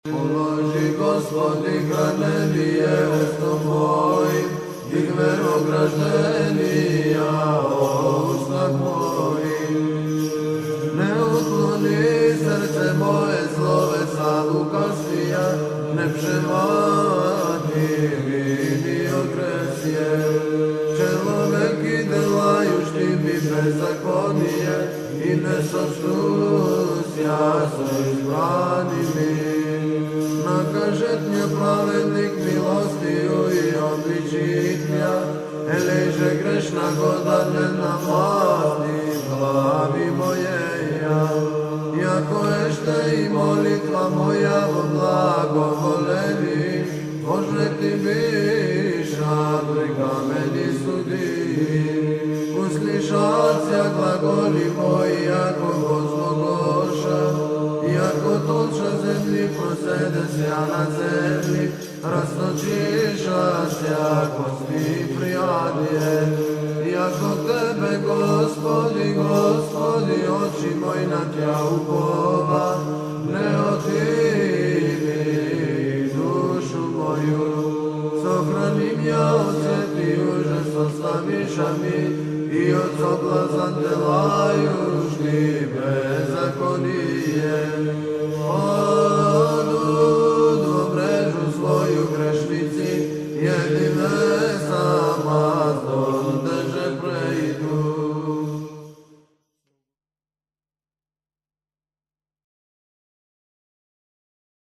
Положи, Господи, хранение устом моим, и к верограждения устах моим. Не отклони серце моє словеса лукавствия, не przewodni mi okresje. Человеки делающие ми беззаконие, и не сочтуся с избранными. Накажет мне праведник милостью и обличит меня, или же грешна года намазни в глави моей. Яко ešte i molitva moja v blagovolení, Bože Ty biša pri kameni sudi. Uslyšacia glagoli moji, jako возмогоша, jako толча землі проседеся на землі, разночишася кости приядє. Яко Тебе, Господи, Господи, очі мої на Тя упова, не отими душу мою. Сохрани меня от сети уже составишами, и от соблазн делающих беззаконие. Оду добрежу свою грешниці, єдине